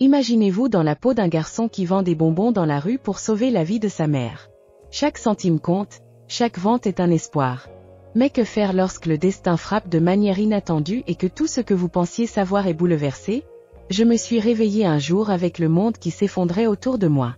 Imaginez-vous dans la peau d'un garçon qui vend des bonbons dans la rue pour sauver la vie de sa mère. Chaque centime compte, chaque vente est un espoir. Mais que faire lorsque le destin frappe de manière inattendue et que tout ce que vous pensiez savoir est bouleversé? Je me suis réveillée un jour avec le monde qui s'effondrait autour de moi.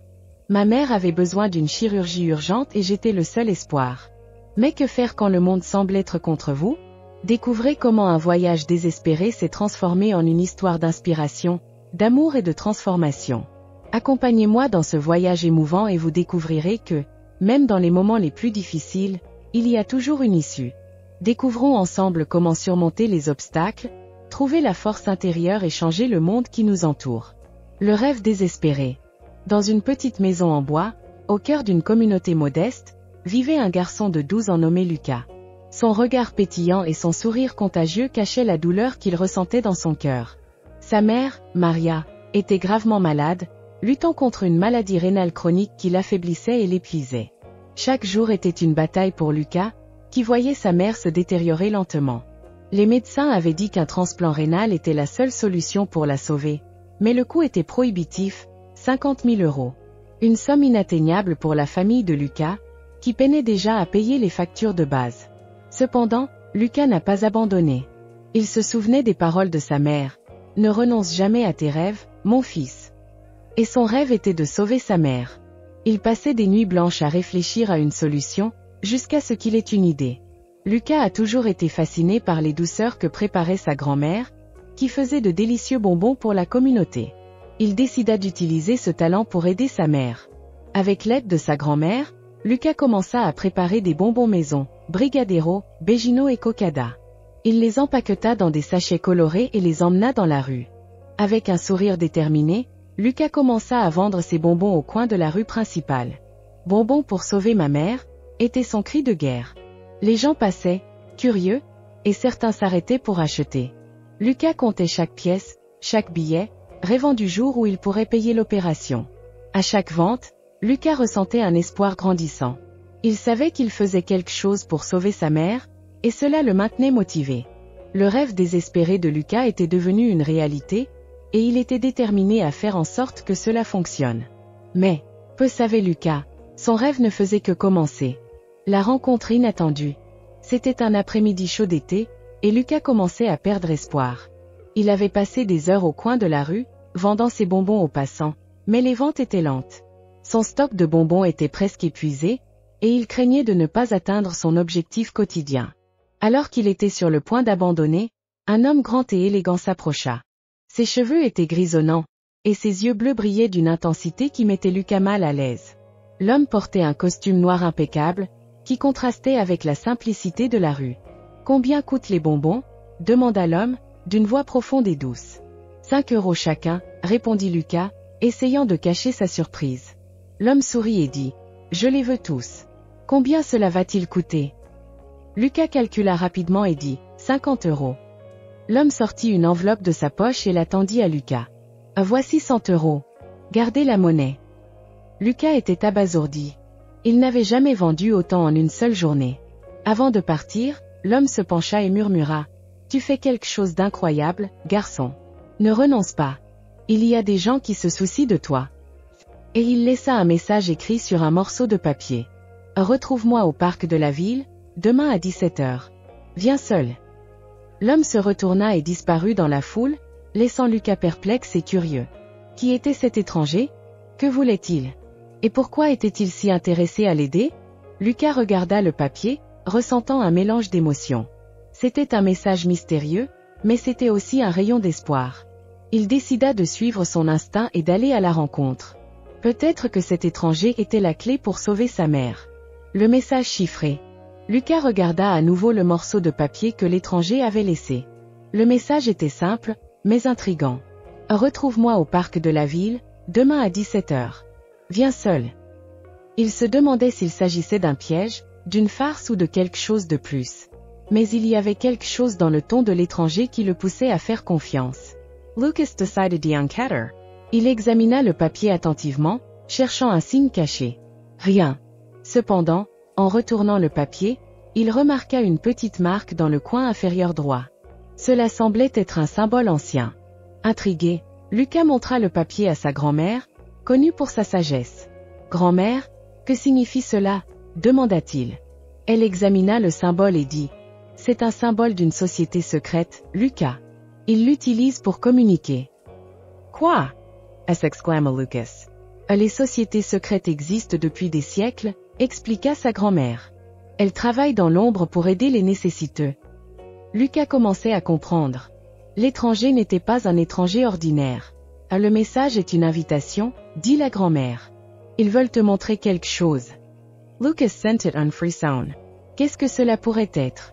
Ma mère avait besoin d'une chirurgie urgente et j'étais le seul espoir. Mais que faire quand le monde semble être contre vous? Découvrez comment un voyage désespéré s'est transformé en une histoire d'inspiration, d'amour et de transformation. Accompagnez-moi dans ce voyage émouvant et vous découvrirez que, même dans les moments les plus difficiles, il y a toujours une issue. Découvrons ensemble comment surmonter les obstacles, trouver la force intérieure et changer le monde qui nous entoure. Le rêve désespéré. Dans une petite maison en bois, au cœur d'une communauté modeste, vivait un garçon de 12 ans nommé Lucas. Son regard pétillant et son sourire contagieux cachaient la douleur qu'il ressentait dans son cœur. Sa mère, Maria, était gravement malade, luttant contre une maladie rénale chronique qui l'affaiblissait et l'épuisait. Chaque jour était une bataille pour Lucas, qui voyait sa mère se détériorer lentement. Les médecins avaient dit qu'un transplant rénal était la seule solution pour la sauver, mais le coût était prohibitif, 50 000 €. Une somme inatteignable pour la famille de Lucas, qui peinait déjà à payer les factures de base. Cependant, Lucas n'a pas abandonné. Il se souvenait des paroles de sa mère. « Ne renonce jamais à tes rêves, mon fils. » Et son rêve était de sauver sa mère. Il passait des nuits blanches à réfléchir à une solution, jusqu'à ce qu'il ait une idée. Lucas a toujours été fasciné par les douceurs que préparait sa grand-mère, qui faisait de délicieux bonbons pour la communauté. Il décida d'utiliser ce talent pour aider sa mère. Avec l'aide de sa grand-mère, Lucas commença à préparer des bonbons maison, Brigadeiro, Begino et Cocada. Il les empaqueta dans des sachets colorés et les emmena dans la rue. Avec un sourire déterminé, Lucas commença à vendre ses bonbons au coin de la rue principale. « Bonbons pour sauver ma mère » était son cri de guerre. Les gens passaient, curieux, et certains s'arrêtaient pour acheter. Lucas comptait chaque pièce, chaque billet, rêvant du jour où il pourrait payer l'opération. À chaque vente, Lucas ressentait un espoir grandissant. Il savait qu'il faisait quelque chose pour sauver sa mère, et cela le maintenait motivé. Le rêve désespéré de Lucas était devenu une réalité, et il était déterminé à faire en sorte que cela fonctionne. Mais, peu savait Lucas, son rêve ne faisait que commencer. La rencontre inattendue. C'était un après-midi chaud d'été, et Lucas commençait à perdre espoir. Il avait passé des heures au coin de la rue, vendant ses bonbons aux passants, mais les ventes étaient lentes. Son stock de bonbons était presque épuisé, et il craignait de ne pas atteindre son objectif quotidien. Alors qu'il était sur le point d'abandonner, un homme grand et élégant s'approcha. Ses cheveux étaient grisonnants, et ses yeux bleus brillaient d'une intensité qui mettait Lucas mal à l'aise. L'homme portait un costume noir impeccable, qui contrastait avec la simplicité de la rue. « Combien coûtent les bonbons ?» demanda l'homme, d'une voix profonde et douce. « 5 € chacun, répondit Lucas, essayant de cacher sa surprise. L'homme sourit et dit « Je les veux tous. Combien cela va-t-il coûter ?» Lucas calcula rapidement et dit « 50 €. L'homme sortit une enveloppe de sa poche et la tendit à Lucas. « Voici 100 €. Gardez la monnaie. » Lucas était abasourdi. Il n'avait jamais vendu autant en une seule journée. Avant de partir, l'homme se pencha et murmura « Tu fais quelque chose d'incroyable, garçon. Ne renonce pas. Il y a des gens qui se soucient de toi. » Et il laissa un message écrit sur un morceau de papier. « Retrouve-moi au parc de la ville, demain à 17 h. Viens seul. » L'homme se retourna et disparut dans la foule, laissant Lucas perplexe et curieux. Qui était cet étranger? Que voulait-il? Et pourquoi était-il si intéressé à l'aider? Lucas regarda le papier, ressentant un mélange d'émotions. C'était un message mystérieux, mais c'était aussi un rayon d'espoir. Il décida de suivre son instinct et d'aller à la rencontre. Peut-être que cet étranger était la clé pour sauver sa mère. Le message chiffré. Lucas regarda à nouveau le morceau de papier que l'étranger avait laissé. Le message était simple, mais intrigant. « Retrouve-moi au parc de la ville, demain à 17 h. Viens seul. » Il se demandait s'il s'agissait d'un piège, d'une farce ou de quelque chose de plus. Mais il y avait quelque chose dans le ton de l'étranger qui le poussait à faire confiance. Lucas decided to encounter. Il examina le papier attentivement, cherchant un signe caché. Rien. Cependant, en retournant le papier, il remarqua une petite marque dans le coin inférieur droit. Cela semblait être un symbole ancien. Intrigué, Lucas montra le papier à sa grand-mère, connue pour sa sagesse. Grand-mère, que signifie cela? Demanda-t-il. Elle examina le symbole et dit. C'est un symbole d'une société secrète, Lucas. Il l'utilise pour communiquer. Quoi? S'exclama Lucas. Les sociétés secrètes existent depuis des siècles, expliqua sa grand-mère. Elles travaillent dans l'ombre pour aider les nécessiteux. Lucas commençait à comprendre. L'étranger n'était pas un étranger ordinaire. Le message est une invitation, dit la grand-mère. Ils veulent te montrer quelque chose. Lucas scented unfreesound. Qu'est-ce que cela pourrait être?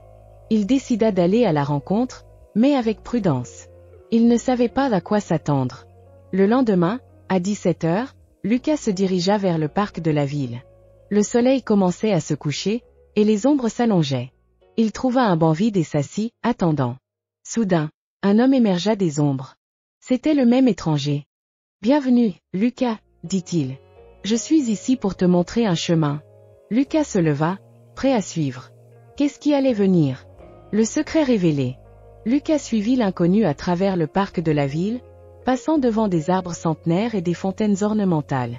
Il décida d'aller à la rencontre, mais avec prudence. Il ne savait pas à quoi s'attendre. Le lendemain, à 17 heures, Lucas se dirigea vers le parc de la ville. Le soleil commençait à se coucher, et les ombres s'allongeaient. Il trouva un banc vide et s'assit, attendant. Soudain, un homme émergea des ombres. C'était le même étranger. « Bienvenue, Lucas, dit-il. Je suis ici pour te montrer un chemin. » Lucas se leva, prêt à suivre. Qu'est-ce qui allait venir? Le secret révélé. Lucas suivit l'inconnu à travers le parc de la ville, passant devant des arbres centenaires et des fontaines ornementales.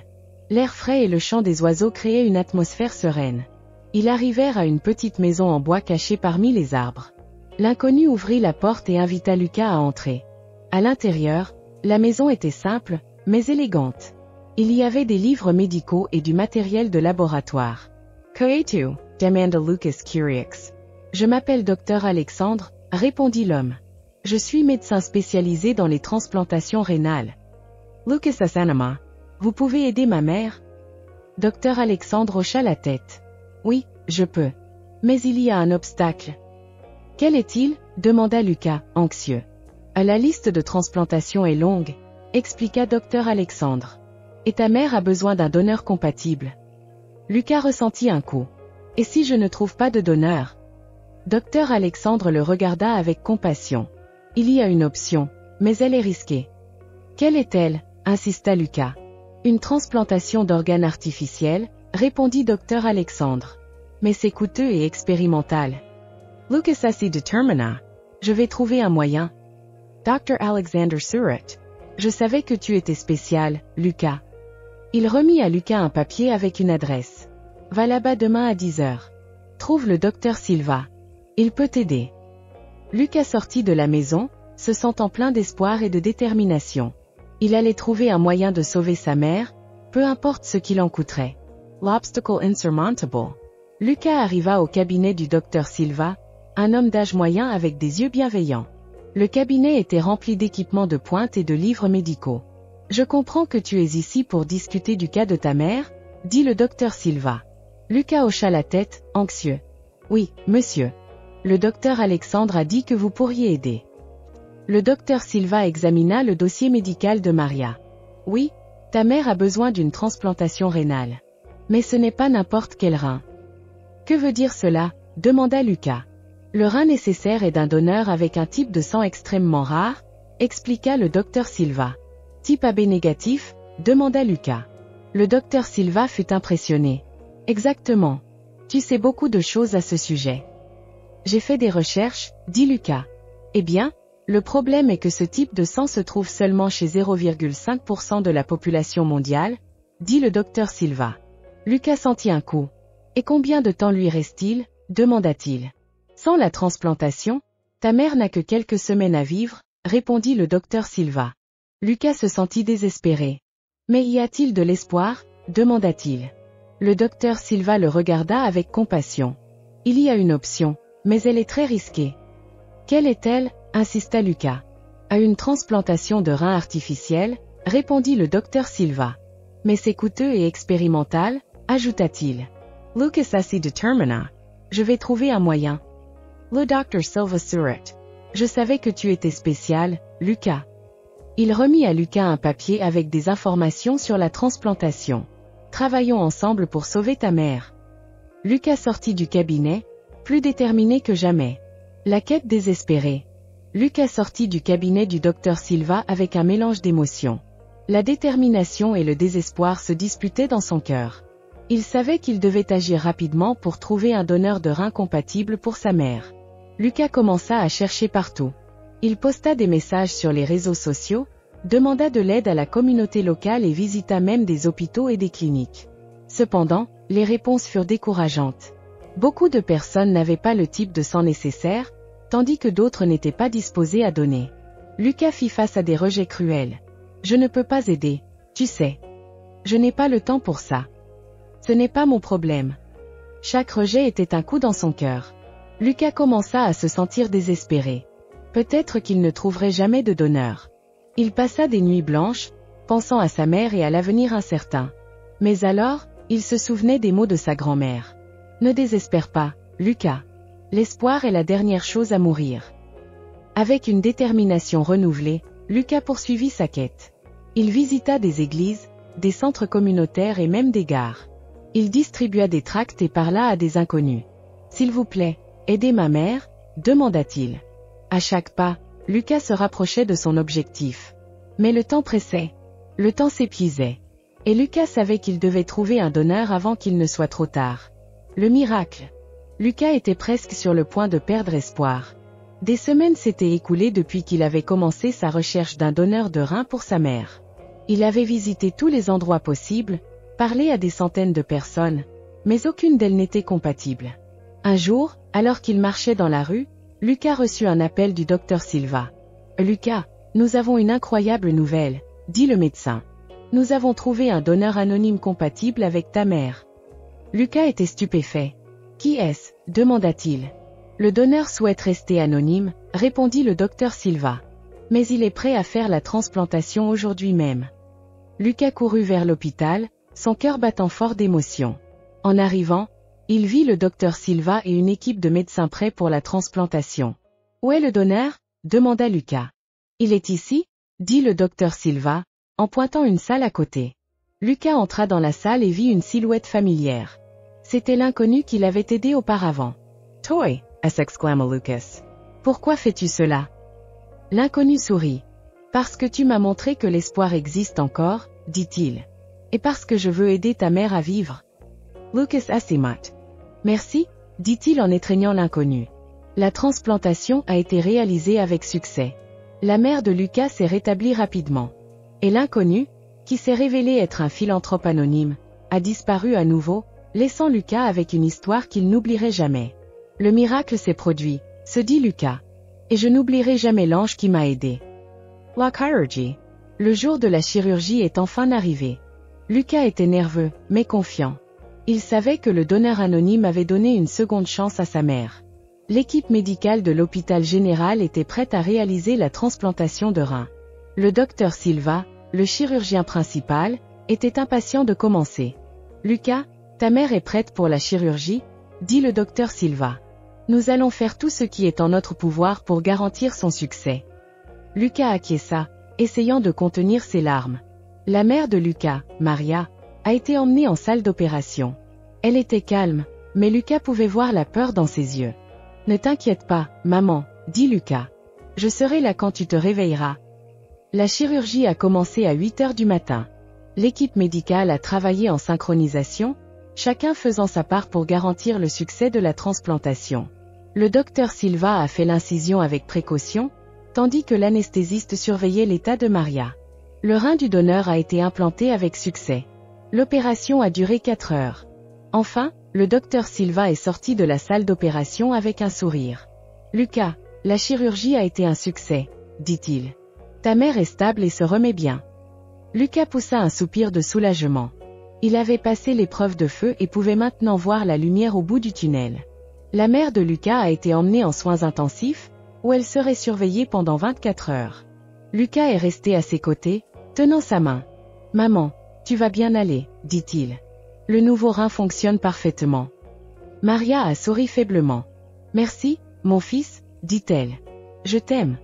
L'air frais et le chant des oiseaux créaient une atmosphère sereine. Ils arrivèrent à une petite maison en bois cachée parmi les arbres. L'inconnu ouvrit la porte et invita Lucas à entrer. À l'intérieur, la maison était simple, mais élégante. Il y avait des livres médicaux et du matériel de laboratoire. « Que es-tu » demanda Lucas curieux. « Je m'appelle Dr Alexandre » répondit l'homme. « Je suis médecin spécialisé dans les transplantations rénales. » Lucas s'anima. « Vous pouvez aider ma mère » Dr Alexandre hocha la tête. « Oui, je peux. Mais il y a un obstacle. » « Quel est-il » demanda Lucas, anxieux. « La liste de transplantation est longue, » expliqua Dr Alexandre. « Et ta mère a besoin d'un donneur compatible. » Lucas ressentit un coup. « Et si je ne trouve pas de donneur » Dr Alexandre le regarda avec compassion. « Il y a une option, mais elle est risquée. »« Quelle est-elle » insista Lucas. « Une transplantation d'organes artificiels » répondit Dr Alexandre. « Mais c'est coûteux et expérimental. » Lucas assis détermina. « Je vais trouver un moyen. » Dr Alexander Surratt. « Je savais que tu étais spécial, Lucas. » Il remit à Lucas un papier avec une adresse. « Va là-bas demain à 10 heures. Trouve le docteur Silva. Il peut t'aider. » Lucas sortit de la maison, se sentant plein d'espoir et de détermination. Il allait trouver un moyen de sauver sa mère, peu importe ce qu'il en coûterait. L'obstacle insurmountable. Lucas arriva au cabinet du docteur Silva, un homme d'âge moyen avec des yeux bienveillants. Le cabinet était rempli d'équipements de pointe et de livres médicaux. « Je comprends que tu es ici pour discuter du cas de ta mère » dit le docteur Silva. Lucas hocha la tête, anxieux. « Oui, monsieur. Le docteur Alexandre a dit que vous pourriez aider. » Le docteur Silva examina le dossier médical de Maria. « Oui, ta mère a besoin d'une transplantation rénale. Mais ce n'est pas n'importe quel rein. »« Que veut dire cela » demanda Lucas. « Le rein nécessaire est d'un donneur avec un type de sang extrêmement rare, expliqua le docteur Silva. « Type AB négatif » demanda Lucas. Le docteur Silva fut impressionné. « Exactement. Tu sais beaucoup de choses à ce sujet. »« J'ai fait des recherches, » dit Lucas. « Eh bien, le problème est que ce type de sang se trouve seulement chez 0,5% de la population mondiale, » dit le docteur Silva. Lucas sentit un coup. « Et combien de temps lui reste-t-il » demanda-t-il. « Sans la transplantation, ta mère n'a que quelques semaines à vivre, » répondit le docteur Silva. Lucas se sentit désespéré. « Mais y a-t-il de l'espoir » demanda-t-il. Le docteur Silva le regarda avec compassion. « Il y a une option, mais elle est très risquée. »« Quelle est-elle » insista Lucas. « À une transplantation de rein artificiel » répondit le docteur Silva. « Mais c'est coûteux et expérimental » ajouta-t-il. Lucas assis détermina. « Je vais trouver un moyen. » Le docteur Silva Surratt. « Je savais que tu étais spécial, Lucas. » Il remit à Lucas un papier avec des informations sur la transplantation. « Travaillons ensemble pour sauver ta mère. » Lucas sortit du cabinet, plus déterminé que jamais. La quête désespérée. Lucas sortit du cabinet du docteur Silva avec un mélange d'émotions. La détermination et le désespoir se disputaient dans son cœur. Il savait qu'il devait agir rapidement pour trouver un donneur de rein compatible pour sa mère. Lucas commença à chercher partout. Il posta des messages sur les réseaux sociaux, demanda de l'aide à la communauté locale et visita même des hôpitaux et des cliniques. Cependant, les réponses furent décourageantes. Beaucoup de personnes n'avaient pas le type de sang nécessaire, tandis que d'autres n'étaient pas disposées à donner. Lucas fit face à des rejets cruels. « Je ne peux pas aider, tu sais. Je n'ai pas le temps pour ça. Ce n'est pas mon problème. » Chaque rejet était un coup dans son cœur. Lucas commença à se sentir désespéré. Peut-être qu'il ne trouverait jamais de donneur. Il passa des nuits blanches, pensant à sa mère et à l'avenir incertain. Mais alors, il se souvenait des mots de sa grand-mère. « Ne désespère pas, Lucas. L'espoir est la dernière chose à mourir. » Avec une détermination renouvelée, Lucas poursuivit sa quête. Il visita des églises, des centres communautaires et même des gares. Il distribua des tracts et parla à des inconnus. « S'il vous plaît, aidez ma mère ?» demanda-t-il. À chaque pas, Lucas se rapprochait de son objectif. Mais le temps pressait. Le temps s'épuisait. Et Lucas savait qu'il devait trouver un donneur avant qu'il ne soit trop tard. Le miracle. Lucas était presque sur le point de perdre espoir. Des semaines s'étaient écoulées depuis qu'il avait commencé sa recherche d'un donneur de rein pour sa mère. Il avait visité tous les endroits possibles, parlé à des centaines de personnes, mais aucune d'elles n'était compatible. Un jour, alors qu'il marchait dans la rue, Lucas reçut un appel du docteur Silva. « Lucas, nous avons une incroyable nouvelle, » dit le médecin. « Nous avons trouvé un donneur anonyme compatible avec ta mère. » Lucas était stupéfait. « Qui est-ce » demanda-t-il. « Le donneur souhaite rester anonyme, » répondit le docteur Silva. « Mais il est prêt à faire la transplantation aujourd'hui même. » Lucas courut vers l'hôpital, son cœur battant fort d'émotion. En arrivant, il vit le docteur Silva et une équipe de médecins prêts pour la transplantation. « Où est le donneur » demanda Lucas. « Il est ici » dit le docteur Silva, en pointant une salle à côté. Lucas entra dans la salle et vit une silhouette familière. C'était l'inconnu qui l'avait aidé auparavant. « Toy » s'exclama Lucas. « Pourquoi fais-tu cela » L'inconnu sourit. « Parce que tu m'as montré que l'espoir existe encore, » dit-il. « Et parce que je veux aider ta mère à vivre. » Lucas Assimat. « Merci, » dit-il en étreignant l'inconnu. La transplantation a été réalisée avec succès. La mère de Lucas s'est rétablie rapidement. Et l'inconnu, qui s'est révélé être un philanthrope anonyme, a disparu à nouveau, laissant Lucas avec une histoire qu'il n'oublierait jamais. Le miracle s'est produit, se dit Lucas. Et je n'oublierai jamais l'ange qui m'a aidé. La chirurgie. Le jour de la chirurgie est enfin arrivé. Lucas était nerveux, mais confiant. Il savait que le donneur anonyme avait donné une seconde chance à sa mère. L'équipe médicale de l'hôpital général était prête à réaliser la transplantation de rein. Le docteur Silva, le chirurgien principal, était impatient de commencer. « Lucas, ta mère est prête pour la chirurgie ?» dit le docteur Silva. « Nous allons faire tout ce qui est en notre pouvoir pour garantir son succès. » Lucas acquiesça, essayant de contenir ses larmes. La mère de Lucas, Maria, a été emmenée en salle d'opération. Elle était calme, mais Lucas pouvait voir la peur dans ses yeux. « Ne t'inquiète pas, maman, » dit Lucas. « Je serai là quand tu te réveilleras. » La chirurgie a commencé à 8 heures du matin. L'équipe médicale a travaillé en synchronisation, chacun faisant sa part pour garantir le succès de la transplantation. Le docteur Silva a fait l'incision avec précaution, tandis que l'anesthésiste surveillait l'état de Maria. Le rein du donneur a été implanté avec succès. L'opération a duré 4 heures. Enfin, le docteur Silva est sorti de la salle d'opération avec un sourire. « Lucas, la chirurgie a été un succès, » dit-il. « Ta mère est stable et se remet bien. » Lucas poussa un soupir de soulagement. Il avait passé l'épreuve de feu et pouvait maintenant voir la lumière au bout du tunnel. La mère de Lucas a été emmenée en soins intensifs, où elle serait surveillée pendant 24 heures. Lucas est resté à ses côtés, tenant sa main. « Maman, tu vas bien aller, » dit-il. « Le nouveau rein fonctionne parfaitement. » Maria a souri faiblement. « Merci, mon fils, » dit-elle. « Je t'aime. »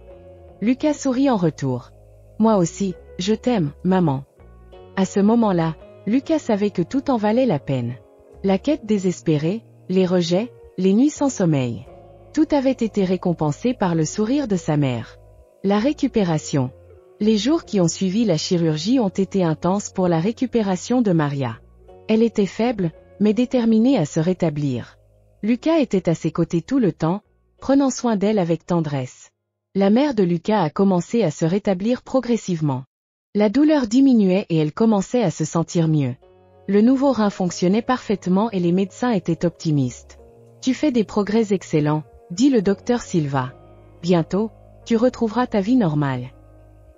Lucas sourit en retour. « Moi aussi, je t'aime, maman. » À ce moment-là, Lucas savait que tout en valait la peine. La quête désespérée, les rejets, les nuits sans sommeil. Tout avait été récompensé par le sourire de sa mère. La récupération. Les jours qui ont suivi la chirurgie ont été intenses pour la récupération de Maria. Elle était faible, mais déterminée à se rétablir. Lucas était à ses côtés tout le temps, prenant soin d'elle avec tendresse. La mère de Lucas a commencé à se rétablir progressivement. La douleur diminuait et elle commençait à se sentir mieux. Le nouveau rein fonctionnait parfaitement et les médecins étaient optimistes. Tu fais des progrès excellents, dit le docteur Silva. Bientôt, tu retrouveras ta vie normale.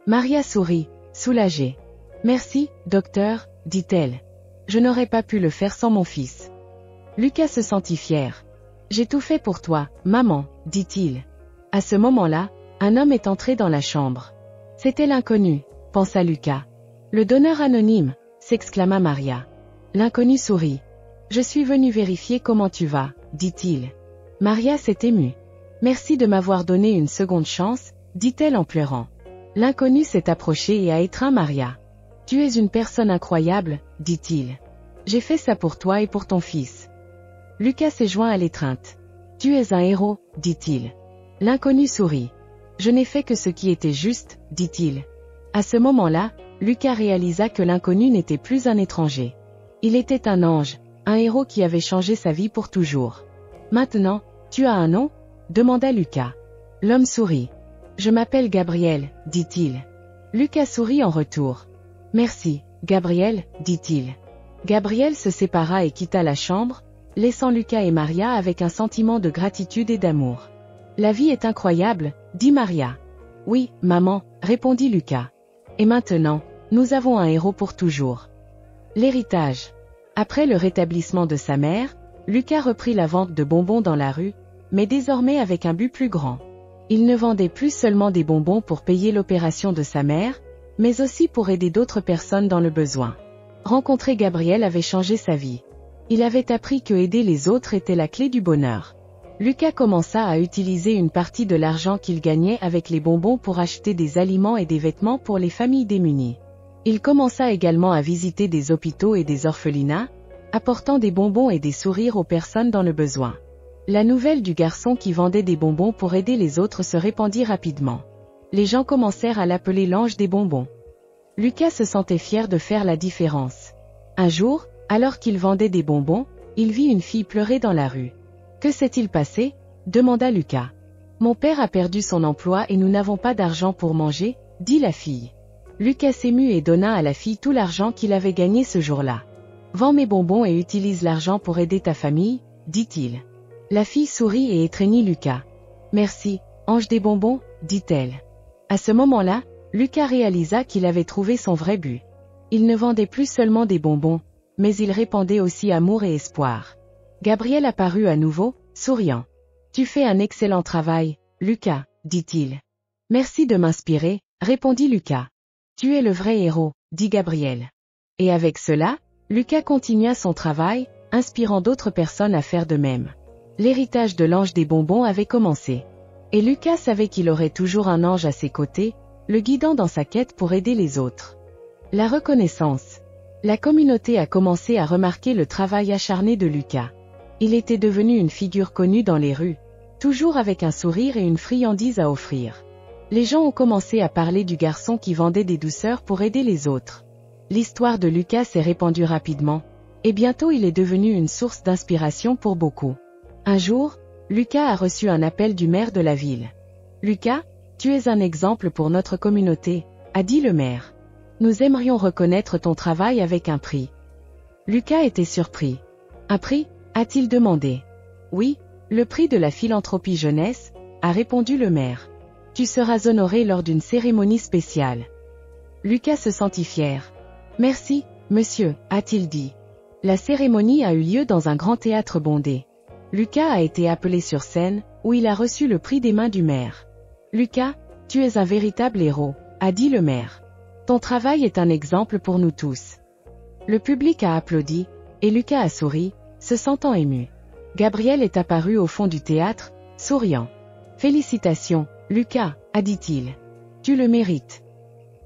Maria sourit, soulagée. Merci, docteur, dit-elle. Je n'aurais pas pu le faire sans mon fils. Lucas se sentit fier. J'ai tout fait pour toi, maman, dit-il. À ce moment-là, un homme est entré dans la chambre. C'était l'inconnu, pensa Lucas. Le donneur anonyme, s'exclama Maria. L'inconnu sourit. Je suis venu vérifier comment tu vas, dit-il. Maria s'est émue. Merci de m'avoir donné une seconde chance, dit-elle en pleurant. L'inconnu s'est approché et a étreint Maria. Tu es une personne incroyable, dit-il. J'ai fait ça pour toi et pour ton fils. Lucas s'est joint à l'étreinte. Tu es un héros, dit-il. L'inconnu sourit. Je n'ai fait que ce qui était juste, dit-il. À ce moment-là, Lucas réalisa que l'inconnu n'était plus un étranger. Il était un ange, un héros qui avait changé sa vie pour toujours. Maintenant, tu as un nom ? Demanda Lucas. L'homme sourit. Je m'appelle Gabriel, dit-il. Lucas sourit en retour. Merci, Gabriel, dit-il. Gabriel se sépara et quitta la chambre, laissant Lucas et Maria avec un sentiment de gratitude et d'amour. La vie est incroyable, dit Maria. Oui, maman, répondit Lucas. Et maintenant, nous avons un héros pour toujours. L'héritage. Après le rétablissement de sa mère, Lucas reprit la vente de bonbons dans la rue, mais désormais avec un but plus grand. Il ne vendait plus seulement des bonbons pour payer l'opération de sa mère, mais aussi pour aider d'autres personnes dans le besoin. Rencontrer Gabriel avait changé sa vie. Il avait appris que aider les autres était la clé du bonheur. Lucas commença à utiliser une partie de l'argent qu'il gagnait avec les bonbons pour acheter des aliments et des vêtements pour les familles démunies. Il commença également à visiter des hôpitaux et des orphelinats, apportant des bonbons et des sourires aux personnes dans le besoin. La nouvelle du garçon qui vendait des bonbons pour aider les autres se répandit rapidement. Les gens commencèrent à l'appeler l'ange des bonbons. Lucas se sentait fier de faire la différence. Un jour, alors qu'il vendait des bonbons, il vit une fille pleurer dans la rue. « Que s'est-il passé ?» demanda Lucas. « Mon père a perdu son emploi et nous n'avons pas d'argent pour manger, » dit la fille. Lucas s'émut et donna à la fille tout l'argent qu'il avait gagné ce jour-là. « Vends mes bonbons et utilise l'argent pour aider ta famille, » dit-il. La fille sourit et étreignit Lucas. « Merci, ange des bonbons, » dit-elle. À ce moment-là, Lucas réalisa qu'il avait trouvé son vrai but. Il ne vendait plus seulement des bonbons, mais il répandait aussi amour et espoir. Gabriel apparut à nouveau, souriant. « Tu fais un excellent travail, Lucas, » dit-il. « Merci de m'inspirer, » répondit Lucas. « Tu es le vrai héros, » dit Gabriel. Et avec cela, Lucas continua son travail, inspirant d'autres personnes à faire de même. L'héritage de l'ange des bonbons avait commencé. Et Lucas savait qu'il aurait toujours un ange à ses côtés, le guidant dans sa quête pour aider les autres. La reconnaissance. La communauté a commencé à remarquer le travail acharné de Lucas. Il était devenu une figure connue dans les rues, toujours avec un sourire et une friandise à offrir. Les gens ont commencé à parler du garçon qui vendait des douceurs pour aider les autres. L'histoire de Lucas s'est répandue rapidement, et bientôt il est devenu une source d'inspiration pour beaucoup. Un jour, Lucas a reçu un appel du maire de la ville. « Lucas, tu es un exemple pour notre communauté, » a dit le maire. « Nous aimerions reconnaître ton travail avec un prix. » Lucas était surpris. « Un prix ?» a-t-il demandé. « Oui, le prix de la philanthropie jeunesse, » a répondu le maire. « Tu seras honoré lors d'une cérémonie spéciale. » Lucas se sentit fier. « Merci, monsieur, » a-t-il dit. La cérémonie a eu lieu dans un grand théâtre bondé. Lucas a été appelé sur scène, où il a reçu le prix des mains du maire. « Lucas, tu es un véritable héros, » a dit le maire. « Ton travail est un exemple pour nous tous. » Le public a applaudi, et Lucas a souri, se sentant ému. Gabriel est apparu au fond du théâtre, souriant. « Félicitations, Lucas, » a dit-il. « Tu le mérites. »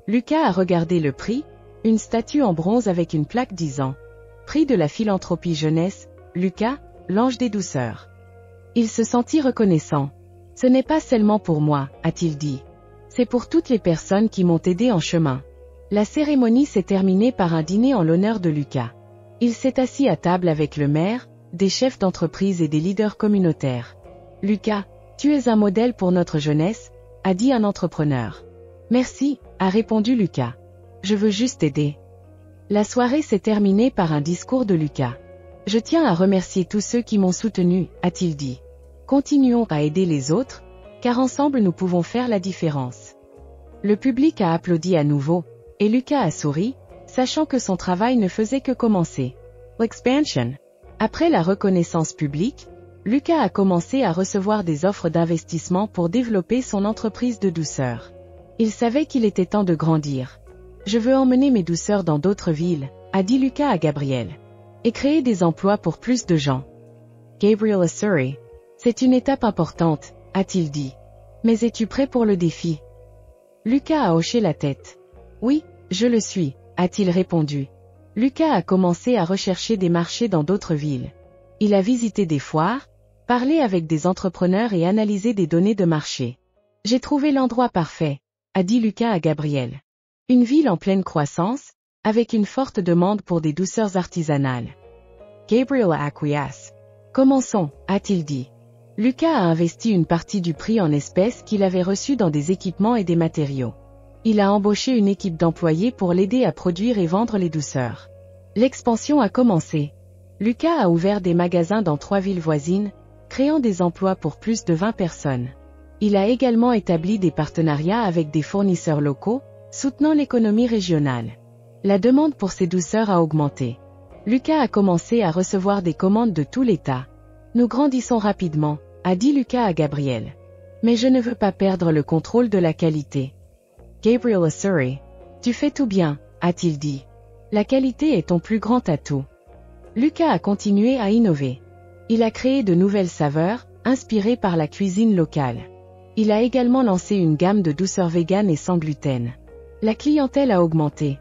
Lucas a regardé le prix, une statue en bronze avec une plaque disant « Prix de la philanthropie jeunesse, Lucas, l'ange des douceurs. » Il se sentit reconnaissant. « Ce n'est pas seulement pour moi, » a-t-il dit. « C'est pour toutes les personnes qui m'ont aidé en chemin. » La cérémonie s'est terminée par un dîner en l'honneur de Lucas. Il s'est assis à table avec le maire, des chefs d'entreprise et des leaders communautaires. « Lucas, tu es un modèle pour notre jeunesse, » a dit un entrepreneur. Merci, a répondu Lucas. Je veux juste aider. La soirée s'est terminée par un discours de Lucas. Je tiens à remercier tous ceux qui m'ont soutenu, a-t-il dit. Continuons à aider les autres, car ensemble nous pouvons faire la différence. Le public a applaudi à nouveau, et Lucas a souri, sachant que son travail ne faisait que commencer. L'expansion. Après la reconnaissance publique, Lucas a commencé à recevoir des offres d'investissement pour développer son entreprise de douceur. Il savait qu'il était temps de grandir. Je veux emmener mes douceurs dans d'autres villes, a dit Lucas à Gabriel. Et créer des emplois pour plus de gens. Gabriel Surrey. C'est une étape importante, a-t-il dit. Mais es-tu prêt pour le défi? Lucas a hoché la tête. Oui, je le suis, a-t-il répondu. Lucas a commencé à rechercher des marchés dans d'autres villes. Il a visité des foires, parlé avec des entrepreneurs et analysé des données de marché. J'ai trouvé l'endroit parfait, a dit Lucas à Gabriel. Une ville en pleine croissance, avec une forte demande pour des douceurs artisanales. Gabriel a acquiescé. Commençons, a-t-il dit. Lucas a investi une partie du prix en espèces qu'il avait reçu dans des équipements et des matériaux. Il a embauché une équipe d'employés pour l'aider à produire et vendre les douceurs. L'expansion a commencé. Lucas a ouvert des magasins dans 3 villes voisines, créant des emplois pour plus de 20 personnes. Il a également établi des partenariats avec des fournisseurs locaux, soutenant l'économie régionale. La demande pour ces douceurs a augmenté. Lucas a commencé à recevoir des commandes de tout l'État. Nous grandissons rapidement, a dit Lucas à Gabriel. Mais je ne veux pas perdre le contrôle de la qualité. Gabriel Surrey. Tu fais tout bien, a-t-il dit. La qualité est ton plus grand atout. Lucas a continué à innover. Il a créé de nouvelles saveurs, inspirées par la cuisine locale. Il a également lancé une gamme de douceurs véganes et sans gluten. La clientèle a augmenté.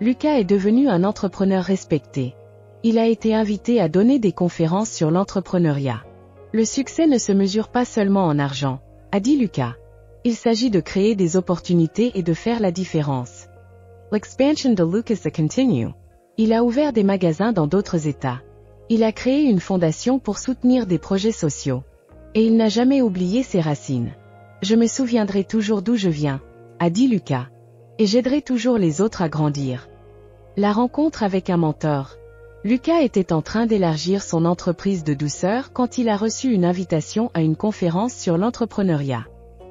Lucas est devenu un entrepreneur respecté. Il a été invité à donner des conférences sur l'entrepreneuriat. Le succès ne se mesure pas seulement en argent, a dit Lucas. Il s'agit de créer des opportunités et de faire la différence. L'expansion de Lucas a continue. Il a ouvert des magasins dans d'autres États. Il a créé une fondation pour soutenir des projets sociaux. Et il n'a jamais oublié ses racines. Je me souviendrai toujours d'où je viens, a dit Lucas. Et j'aiderai toujours les autres à grandir. La rencontre avec un mentor. Lucas était en train d'élargir son entreprise de douceur quand il a reçu une invitation à une conférence sur l'entrepreneuriat.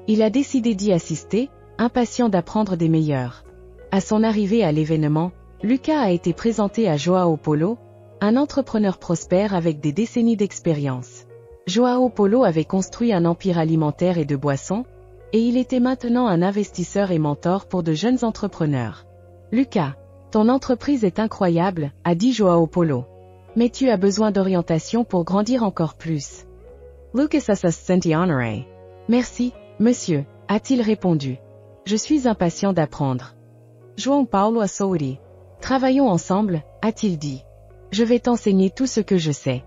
Il a décidé d'y assister, impatient d'apprendre des meilleurs. À son arrivée à l'événement, Lucas a été présenté à João Paulo, un entrepreneur prospère avec des décennies d'expérience. João Paulo avait construit un empire alimentaire et de boissons, et il était maintenant un investisseur et mentor pour de jeunes entrepreneurs. Lucas, ton entreprise est incroyable, a dit João Paulo. Mais tu as besoin d'orientation pour grandir encore plus. Lucas Assistente Honoré. Merci, monsieur, a-t-il répondu. Je suis impatient d'apprendre. João Paulo Açouri. Travaillons ensemble, a-t-il dit. Je vais t'enseigner tout ce que je sais.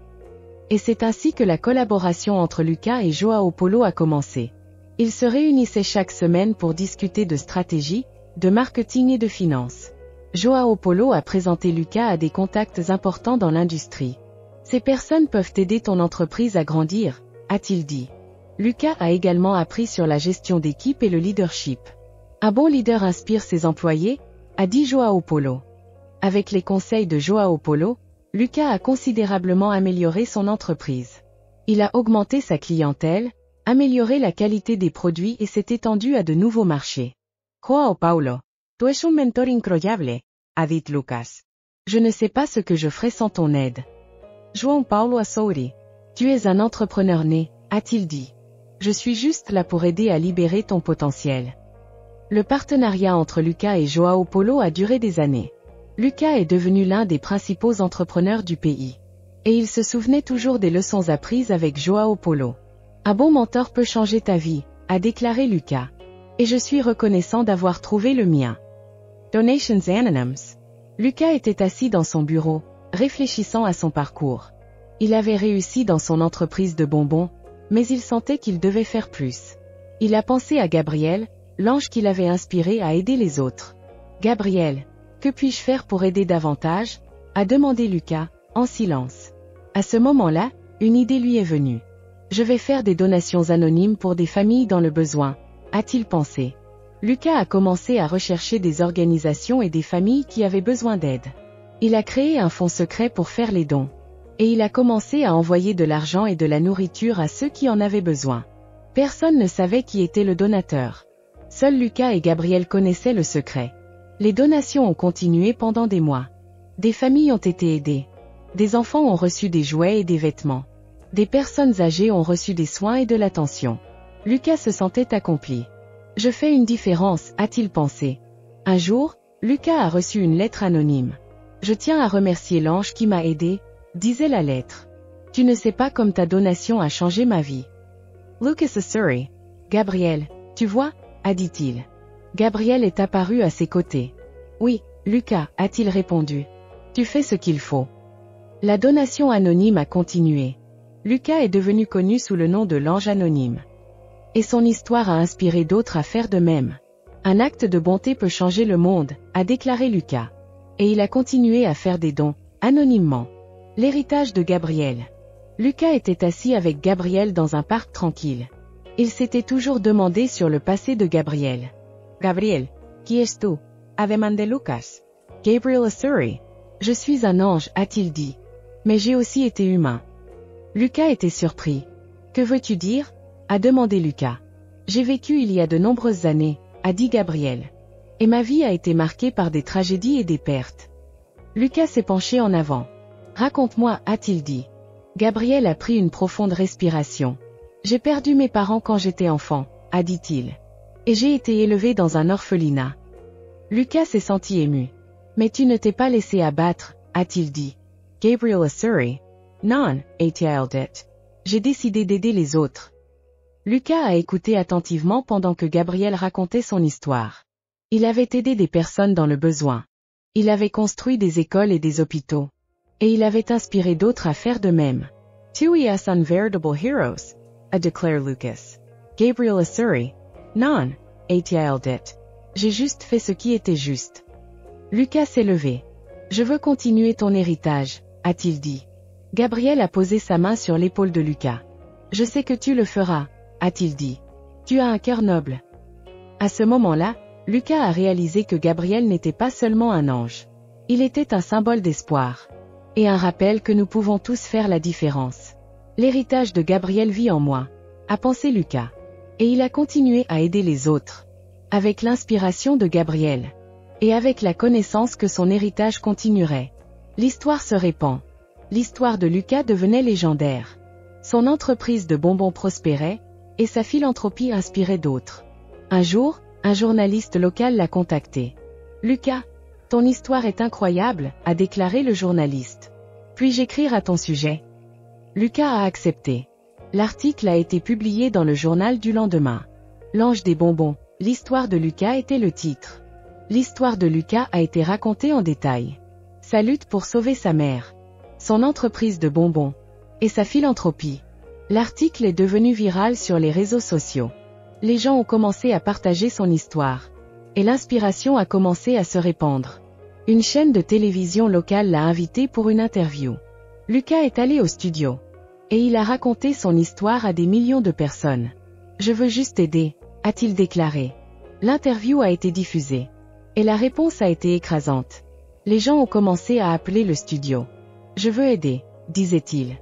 Et c'est ainsi que la collaboration entre Lucas et João Paulo a commencé. Ils se réunissaient chaque semaine pour discuter de stratégie, de marketing et de finances. João Paulo a présenté Lucas à des contacts importants dans l'industrie. Ces personnes peuvent aider ton entreprise à grandir, a-t-il dit. Lucas a également appris sur la gestion d'équipe et le leadership. Un bon leader inspire ses employés, a dit João Paulo. Avec les conseils de João Paulo, Lucas a considérablement amélioré son entreprise. Il a augmenté sa clientèle, amélioré la qualité des produits et s'est étendu à de nouveaux marchés. João Paulo. Tu es un mentor incroyable, a dit Lucas. Je ne sais pas ce que je ferais sans ton aide. João Paulo Açouri. Tu es un entrepreneur né, a-t-il dit. Je suis juste là pour aider à libérer ton potentiel. Le partenariat entre Lucas et João Paulo a duré des années. Lucas est devenu l'un des principaux entrepreneurs du pays. Et il se souvenait toujours des leçons apprises avec João Paulo. Un bon mentor peut changer ta vie, a déclaré Lucas. Et je suis reconnaissant d'avoir trouvé le mien. Donations Anonyms. Lucas était assis dans son bureau, réfléchissant à son parcours. Il avait réussi dans son entreprise de bonbons, mais il sentait qu'il devait faire plus. Il a pensé à Gabriel, l'ange qu'il avait inspiré à aider les autres. Gabriel, que puis-je faire pour aider davantage? A demandé Lucas, en silence. À ce moment-là, une idée lui est venue. Je vais faire des donations anonymes pour des familles dans le besoin, a-t-il pensé. Lucas a commencé à rechercher des organisations et des familles qui avaient besoin d'aide. Il a créé un fonds secret pour faire les dons. Et il a commencé à envoyer de l'argent et de la nourriture à ceux qui en avaient besoin. Personne ne savait qui était le donateur. Seuls Lucas et Gabriel connaissaient le secret. Les donations ont continué pendant des mois. Des familles ont été aidées. Des enfants ont reçu des jouets et des vêtements. Des personnes âgées ont reçu des soins et de l'attention. Lucas se sentait accompli. Je fais une différence, a-t-il pensé. Un jour, Lucas a reçu une lettre anonyme. Je tiens à remercier l'ange qui m'a aidé, disait la lettre. Tu ne sais pas comme ta donation a changé ma vie. Lucas Asuri. Gabriel, tu vois, a dit-il. Gabriel est apparu à ses côtés. Oui, Lucas, a-t-il répondu. Tu fais ce qu'il faut. La donation anonyme a continué. Lucas est devenu connu sous le nom de l'ange anonyme. Et son histoire a inspiré d'autres à faire de même. Un acte de bonté peut changer le monde, a déclaré Lucas. Et il a continué à faire des dons, anonymement. L'héritage de Gabriel. Lucas était assis avec Gabriel dans un parc tranquille. Il s'était toujours demandé sur le passé de Gabriel. Gabriel, qui es-tu? A demandé Lucas. Gabriel Asuri. Je suis un ange, a-t-il dit. Mais j'ai aussi été humain. Lucas était surpris. Que veux-tu dire? A demandé Lucas. J'ai vécu il y a de nombreuses années, a dit Gabriel. Et ma vie a été marquée par des tragédies et des pertes. Lucas s'est penché en avant. Raconte-moi, a-t-il dit. Gabriel a pris une profonde respiration. J'ai perdu mes parents quand j'étais enfant, a dit-il. Et j'ai été élevé dans un orphelinat. Lucas s'est senti ému. Mais tu ne t'es pas laissé abattre, a-t-il dit. Gabriel Asuri. Non, a-t-il dit. J'ai décidé d'aider les autres. Lucas a écouté attentivement pendant que Gabriel racontait son histoire. Il avait aidé des personnes dans le besoin. Il avait construit des écoles et des hôpitaux. Et il avait inspiré d'autres à faire de même. Tu es un véritable heroes, a déclaré Lucas. Gabriel Asuri. Non, a-t-il dit. J'ai juste fait ce qui était juste. Lucas s'est levé. Je veux continuer ton héritage, a-t-il dit. Gabriel a posé sa main sur l'épaule de Lucas. Je sais que tu le feras, a-t-il dit. Tu as un cœur noble. À ce moment-là, Lucas a réalisé que Gabriel n'était pas seulement un ange. Il était un symbole d'espoir. Et un rappel que nous pouvons tous faire la différence. L'héritage de Gabriel vit en moi, a pensé Lucas. Et il a continué à aider les autres. Avec l'inspiration de Gabriel. Et avec la connaissance que son héritage continuerait. L'histoire se répand. L'histoire de Lucas devenait légendaire. Son entreprise de bonbons prospérait, et sa philanthropie inspirait d'autres. Un jour, un journaliste local l'a contacté. Lucas, ton histoire est incroyable, a déclaré le journaliste. Puis-je écrire à ton sujet? Lucas a accepté. L'article a été publié dans le journal du lendemain. L'ange des bonbons, l'histoire de Lucas était le titre. L'histoire de Lucas a été racontée en détail. Sa lutte pour sauver sa mère. Son entreprise de bonbons. Et sa philanthropie. L'article est devenu viral sur les réseaux sociaux. Les gens ont commencé à partager son histoire. Et l'inspiration a commencé à se répandre. Une chaîne de télévision locale l'a invité pour une interview. Lucas est allé au studio. Et il a raconté son histoire à des millions de personnes. Je veux juste aider, a-t-il déclaré. L'interview a été diffusée. Et la réponse a été écrasante. Les gens ont commencé à appeler le studio. Je veux aider, disait-il.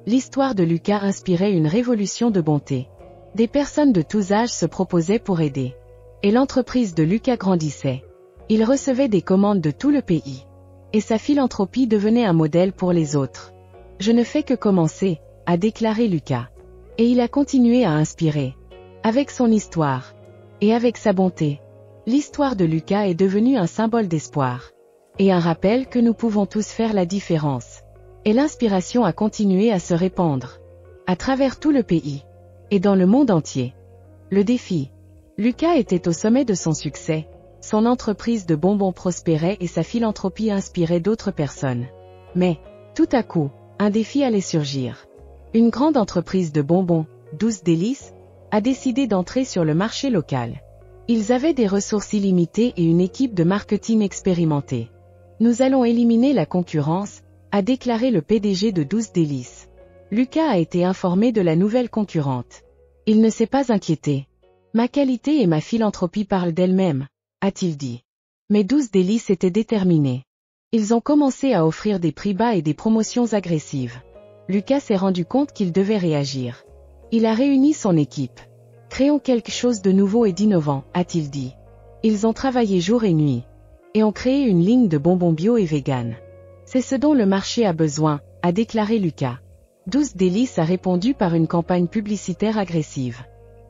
L'histoire de Lucas inspirait une révolution de bonté. Des personnes de tous âges se proposaient pour aider. Et l'entreprise de Lucas grandissait. Il recevait des commandes de tout le pays. Et sa philanthropie devenait un modèle pour les autres. Je ne fais que commencer, a déclaré Lucas. Et il a continué à inspirer. Avec son histoire. Et avec sa bonté. L'histoire de Lucas est devenue un symbole d'espoir. Et un rappel que nous pouvons tous faire la différence. Et l'inspiration a continué à se répandre. À travers tout le pays. Et dans le monde entier. Le défi. Lucas était au sommet de son succès. Son entreprise de bonbons prospérait et sa philanthropie inspirait d'autres personnes. Mais, tout à coup, un défi allait surgir. Une grande entreprise de bonbons, Douce Délices, a décidé d'entrer sur le marché local. Ils avaient des ressources illimitées et une équipe de marketing expérimentée. Nous allons éliminer la concurrence, a déclaré le PDG de Douce Délices. Lucas a été informé de la nouvelle concurrente. Il ne s'est pas inquiété. Ma qualité et ma philanthropie parlent d'elles-mêmes, a-t-il dit. Mes 12 délices étaient déterminés. Ils ont commencé à offrir des prix bas et des promotions agressives. Lucas s'est rendu compte qu'il devait réagir. Il a réuni son équipe. Créons quelque chose de nouveau et d'innovant, a-t-il dit. Ils ont travaillé jour et nuit. Et ont créé une ligne de bonbons bio et vegan. C'est ce dont le marché a besoin, a déclaré Lucas. 12 délices a répondu par une campagne publicitaire agressive.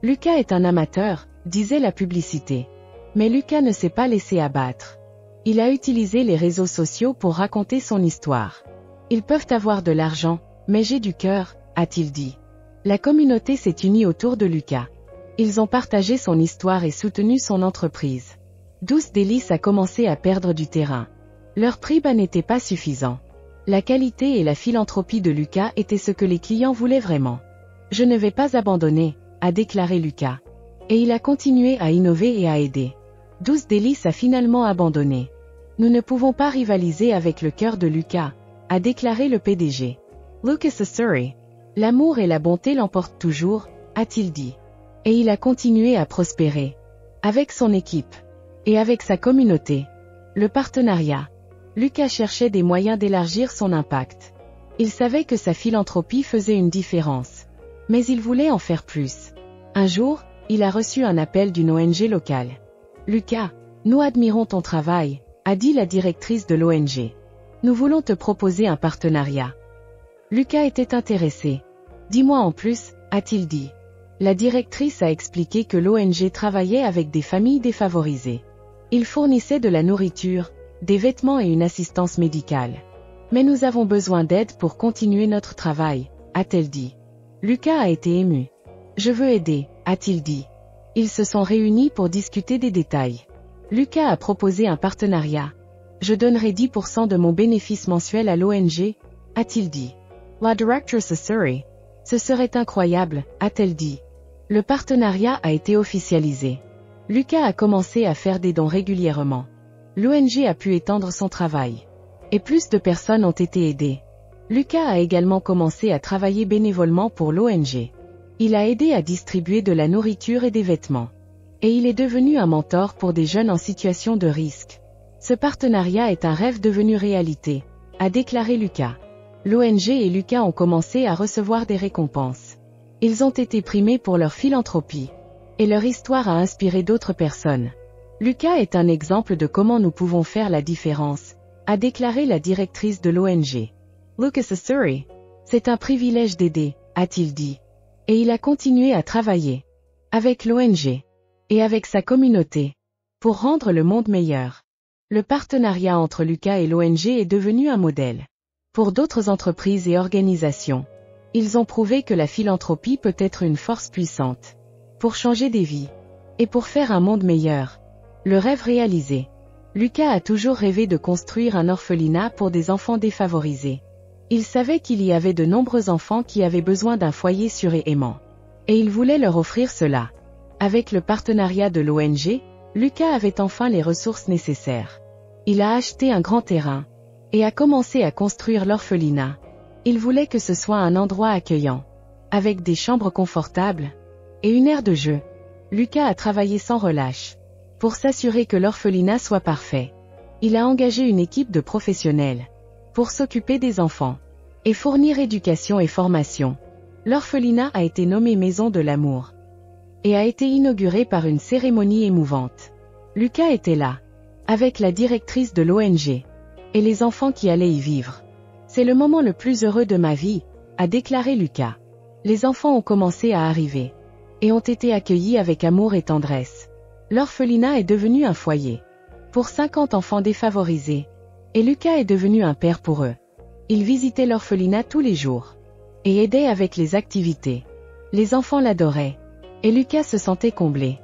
Lucas est un amateur, disait la publicité. Mais Lucas ne s'est pas laissé abattre. Il a utilisé les réseaux sociaux pour raconter son histoire. Ils peuvent avoir de l'argent, mais j'ai du cœur, a-t-il dit. La communauté s'est unie autour de Lucas. Ils ont partagé son histoire et soutenu son entreprise. 12 délices a commencé à perdre du terrain. Leur prix bas n'était pas suffisant. La qualité et la philanthropie de Lucas étaient ce que les clients voulaient vraiment. Je ne vais pas abandonner, a déclaré Lucas. Et il a continué à innover et à aider. 12 délices a finalement abandonné. Nous ne pouvons pas rivaliser avec le cœur de Lucas, a déclaré le PDG. Lucas Asuri. L'amour et la bonté l'emportent toujours, a-t-il dit. Et il a continué à prospérer. Avec son équipe. Et avec sa communauté. Le partenariat. Lucas cherchait des moyens d'élargir son impact. Il savait que sa philanthropie faisait une différence. Mais il voulait en faire plus. Un jour, il a reçu un appel d'une ONG locale. Lucas, nous admirons ton travail, a dit la directrice de l'ONG. Nous voulons te proposer un partenariat. Lucas était intéressé. Dis-moi en plus, a-t-il dit. La directrice a expliqué que l'ONG travaillait avec des familles défavorisées. Il fournissait de la nourriture, des vêtements et une assistance médicale. Mais nous avons besoin d'aide pour continuer notre travail, a-t-elle dit. Lucas a été ému. Je veux aider, a-t-il dit. Ils se sont réunis pour discuter des détails. Lucas a proposé un partenariat. Je donnerai 10% de mon bénéfice mensuel à l'ONG, a-t-il dit. La directrice Asuri. Ce serait incroyable, a-t-elle dit. Le partenariat a été officialisé. Lucas a commencé à faire des dons régulièrement. L'ONG a pu étendre son travail. Et plus de personnes ont été aidées. Lucas a également commencé à travailler bénévolement pour l'ONG. Il a aidé à distribuer de la nourriture et des vêtements. Et il est devenu un mentor pour des jeunes en situation de risque. Ce partenariat est un rêve devenu réalité, a déclaré Lucas. L'ONG et Lucas ont commencé à recevoir des récompenses. Ils ont été primés pour leur philanthropie. Et leur histoire a inspiré d'autres personnes. Lucas est un exemple de comment nous pouvons faire la différence, a déclaré la directrice de l'ONG. Lucas Asuri. C'est un privilège d'aider, a-t-il dit. Et il a continué à travailler. Avec l'ONG. Et avec sa communauté. Pour rendre le monde meilleur. Le partenariat entre Lucas et l'ONG est devenu un modèle. Pour d'autres entreprises et organisations. Ils ont prouvé que la philanthropie peut être une force puissante. Pour changer des vies. Et pour faire un monde meilleur. Le rêve réalisé. Lucas a toujours rêvé de construire un orphelinat pour des enfants défavorisés. Il savait qu'il y avait de nombreux enfants qui avaient besoin d'un foyer sûr et aimant. Et il voulait leur offrir cela. Avec le partenariat de l'ONG, Lucas avait enfin les ressources nécessaires. Il a acheté un grand terrain. Et a commencé à construire l'orphelinat. Il voulait que ce soit un endroit accueillant. Avec des chambres confortables. Et une aire de jeu. Lucas a travaillé sans relâche. Pour s'assurer que l'orphelinat soit parfait. Il a engagé une équipe de professionnels. Pour s'occuper des enfants. Et fournir éducation et formation. L'orphelinat a été nommé Maison de l'amour. Et a été inauguré par une cérémonie émouvante. Lucas était là. Avec la directrice de l'ONG. Et les enfants qui allaient y vivre. C'est le moment le plus heureux de ma vie, a déclaré Lucas. Les enfants ont commencé à arriver. Et ont été accueillis avec amour et tendresse. L'orphelinat est devenu un foyer. Pour 50 enfants défavorisés. Et Lucas est devenu un père pour eux. Il visitait l'orphelinat tous les jours. Et aidait avec les activités. Les enfants l'adoraient. Et Lucas se sentait comblé.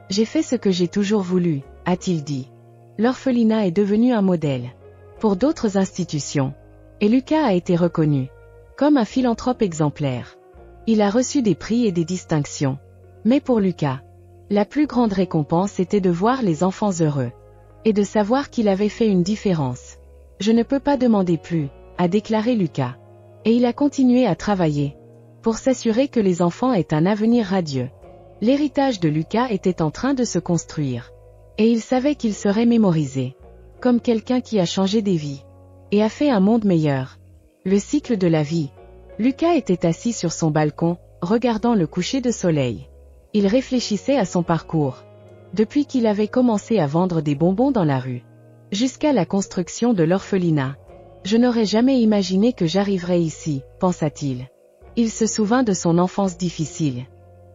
J'ai fait ce que j'ai toujours voulu, a-t-il dit. L'orphelinat est devenu un modèle. Pour d'autres institutions. Et Lucas a été reconnu. Comme un philanthrope exemplaire. Il a reçu des prix et des distinctions. Mais pour Lucas. La plus grande récompense était de voir les enfants heureux. Et de savoir qu'il avait fait une différence. Je ne peux pas demander plus, a déclaré Lucas. Et il a continué à travailler. Pour s'assurer que les enfants aient un avenir radieux. L'héritage de Lucas était en train de se construire. Et il savait qu'il serait mémorisé. Comme quelqu'un qui a changé des vies. Et a fait un monde meilleur. Le cycle de la vie. Lucas était assis sur son balcon, regardant le coucher de soleil. Il réfléchissait à son parcours. Depuis qu'il avait commencé à vendre des bonbons dans la rue. Jusqu'à la construction de l'orphelinat. Je n'aurais jamais imaginé que j'arriverais ici, pensa-t-il. Il se souvint de son enfance difficile.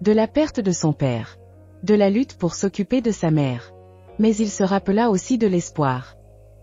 De la perte de son père. De la lutte pour s'occuper de sa mère. Mais il se rappela aussi de l'espoir.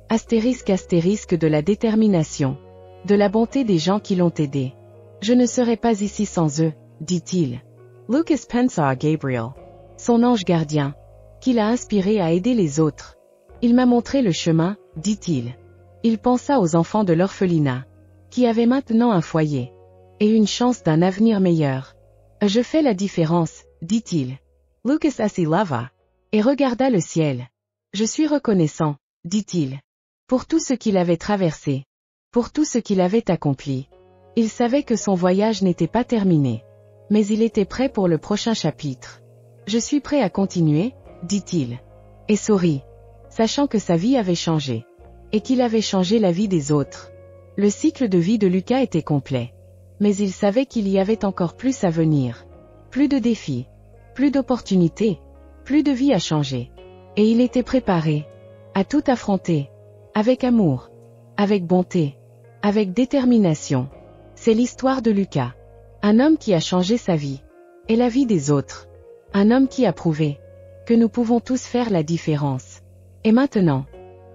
Astérisque de la détermination. De la bonté des gens qui l'ont aidé. Je ne serais pas ici sans eux, dit-il. Lucas pensa à Gabriel. Son ange gardien. Qui l'a inspiré à aider les autres. Il m'a montré le chemin, dit-il. Il pensa aux enfants de l'orphelinat. Qui avaient maintenant un foyer. Et une chance d'un avenir meilleur. Je fais la différence, dit-il. Lucas assis lava. Et regarda le ciel. Je suis reconnaissant, dit-il. Pour tout ce qu'il avait traversé. Pour tout ce qu'il avait accompli. Il savait que son voyage n'était pas terminé. Mais il était prêt pour le prochain chapitre. Je suis prêt à continuer, dit-il. Et sourit. Sachant que sa vie avait changé. Et qu'il avait changé la vie des autres. Le cycle de vie de Lucas était complet. Mais il savait qu'il y avait encore plus à venir. Plus de défis. Plus d'opportunités. Plus de vie à changer. Et il était préparé. À tout affronter. Avec amour. Avec bonté. Avec détermination. C'est l'histoire de Lucas. Un homme qui a changé sa vie. Et la vie des autres. Un homme qui a prouvé. Que nous pouvons tous faire la différence. Et maintenant.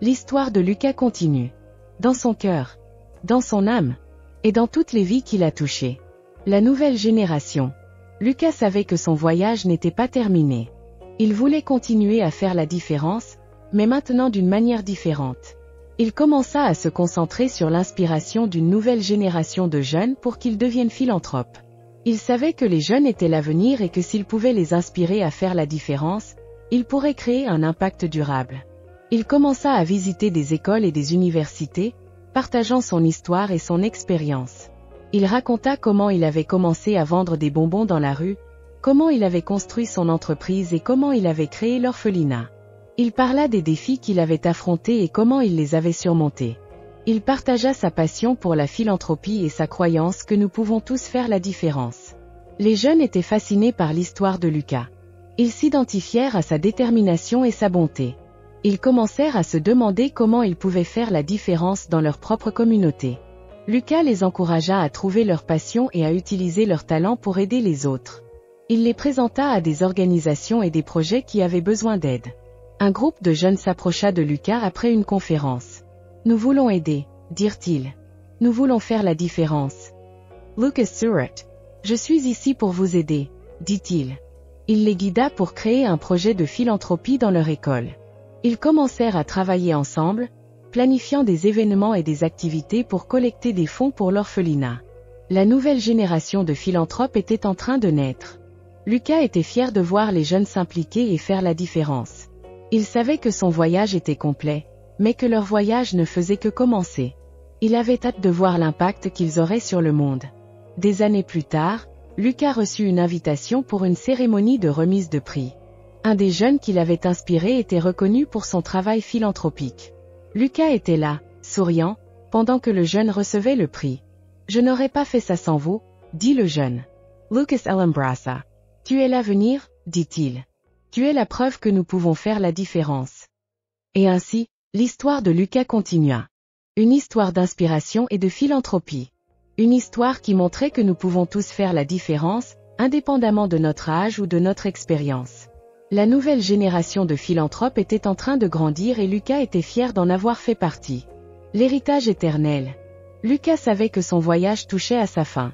L'histoire de Lucas continue. Dans son cœur. Dans son âme. Et dans toutes les vies qu'il a touchées. La nouvelle génération. Lucas savait que son voyage n'était pas terminé. Il voulait continuer à faire la différence, mais maintenant d'une manière différente. Il commença à se concentrer sur l'inspiration d'une nouvelle génération de jeunes pour qu'ils deviennent philanthropes. Il savait que les jeunes étaient l'avenir et que s'il pouvait les inspirer à faire la différence, il pourrait créer un impact durable. Il commença à visiter des écoles et des universités, partageant son histoire et son expérience. Il raconta comment il avait commencé à vendre des bonbons dans la rue, comment il avait construit son entreprise et comment il avait créé l'orphelinat. Il parla des défis qu'il avait affrontés et comment il les avait surmontés. Il partagea sa passion pour la philanthropie et sa croyance que nous pouvons tous faire la différence. Les jeunes étaient fascinés par l'histoire de Lucas. Ils s'identifièrent à sa détermination et sa bonté. Ils commencèrent à se demander comment ils pouvaient faire la différence dans leur propre communauté. Lucas les encouragea à trouver leur passion et à utiliser leur talent pour aider les autres. Il les présenta à des organisations et des projets qui avaient besoin d'aide. Un groupe de jeunes s'approcha de Lucas après une conférence. « Nous voulons aider, dirent-ils. Nous voulons faire la différence. » Lucas Surratt. « Je suis ici pour vous aider, dit-il. Il les guida pour créer un projet de philanthropie dans leur école. Ils commencèrent à travailler ensemble, planifiant des événements et des activités pour collecter des fonds pour l'orphelinat. La nouvelle génération de philanthropes était en train de naître. Lucas était fier de voir les jeunes s'impliquer et faire la différence. Il savait que son voyage était complet, mais que leur voyage ne faisait que commencer. Il avait hâte de voir l'impact qu'ils auraient sur le monde. Des années plus tard, Lucas reçut une invitation pour une cérémonie de remise de prix. Un des jeunes qui l'avait inspiré était reconnu pour son travail philanthropique. Lucas était là, souriant, pendant que le jeune recevait le prix. « Je n'aurais pas fait ça sans vous, » dit le jeune. Lucas l'embrassa. « Tu es l'avenir, » dit-il. « Tu es la preuve que nous pouvons faire la différence. » Et ainsi, l'histoire de Lucas continua. Une histoire d'inspiration et de philanthropie. Une histoire qui montrait que nous pouvons tous faire la différence, indépendamment de notre âge ou de notre expérience. La nouvelle génération de philanthropes était en train de grandir et Lucas était fier d'en avoir fait partie. L'héritage éternel. Lucas savait que son voyage touchait à sa fin.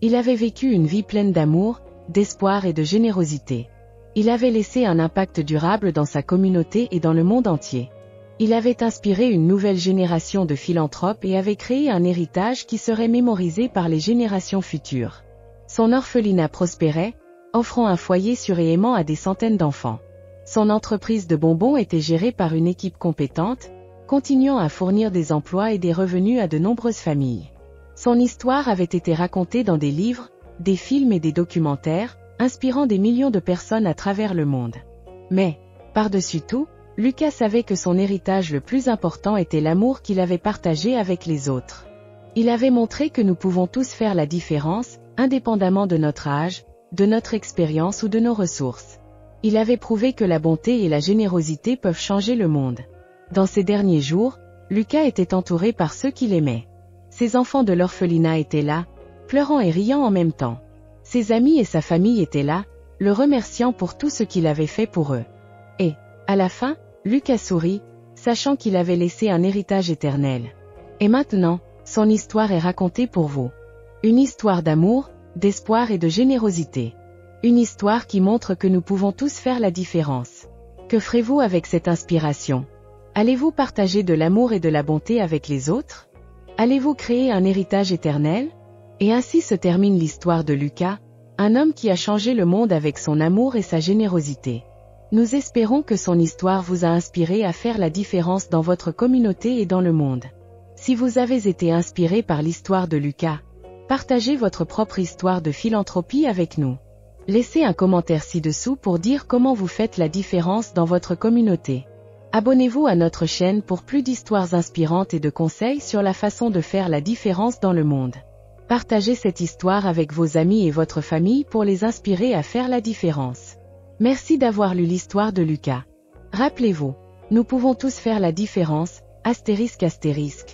Il avait vécu une vie pleine d'amour, d'espoir et de générosité. Il avait laissé un impact durable dans sa communauté et dans le monde entier. Il avait inspiré une nouvelle génération de philanthropes et avait créé un héritage qui serait mémorisé par les générations futures. Son orphelinat prospérait, offrant un foyer sûr et aimant à des centaines d'enfants. Son entreprise de bonbons était gérée par une équipe compétente, continuant à fournir des emplois et des revenus à de nombreuses familles. Son histoire avait été racontée dans des livres, des films et des documentaires, inspirant des millions de personnes à travers le monde. Mais, par-dessus tout, Lucas savait que son héritage le plus important était l'amour qu'il avait partagé avec les autres. Il avait montré que nous pouvons tous faire la différence, indépendamment de notre âge, de notre expérience ou de nos ressources. Il avait prouvé que la bonté et la générosité peuvent changer le monde. Dans ces derniers jours, Lucas était entouré par ceux qu'il aimait. Ses enfants de l'orphelinat étaient là, pleurant et riant en même temps. Ses amis et sa famille étaient là, le remerciant pour tout ce qu'il avait fait pour eux. Et, à la fin, Lucas sourit, sachant qu'il avait laissé un héritage éternel. Et maintenant, son histoire est racontée pour vous. Une histoire d'amour, d'espoir et de générosité. Une histoire qui montre que nous pouvons tous faire la différence. Que ferez-vous avec cette inspiration? Allez-vous partager de l'amour et de la bonté avec les autres? Allez-vous créer un héritage éternel? Et ainsi se termine l'histoire de Lucas, un homme qui a changé le monde avec son amour et sa générosité. Nous espérons que son histoire vous a inspiré à faire la différence dans votre communauté et dans le monde. Si vous avez été inspiré par l'histoire de Lucas, partagez votre propre histoire de philanthropie avec nous. Laissez un commentaire ci-dessous pour dire comment vous faites la différence dans votre communauté. Abonnez-vous à notre chaîne pour plus d'histoires inspirantes et de conseils sur la façon de faire la différence dans le monde. Partagez cette histoire avec vos amis et votre famille pour les inspirer à faire la différence. Merci d'avoir lu l'histoire de Lucas. Rappelez-vous, nous pouvons tous faire la différence, ***.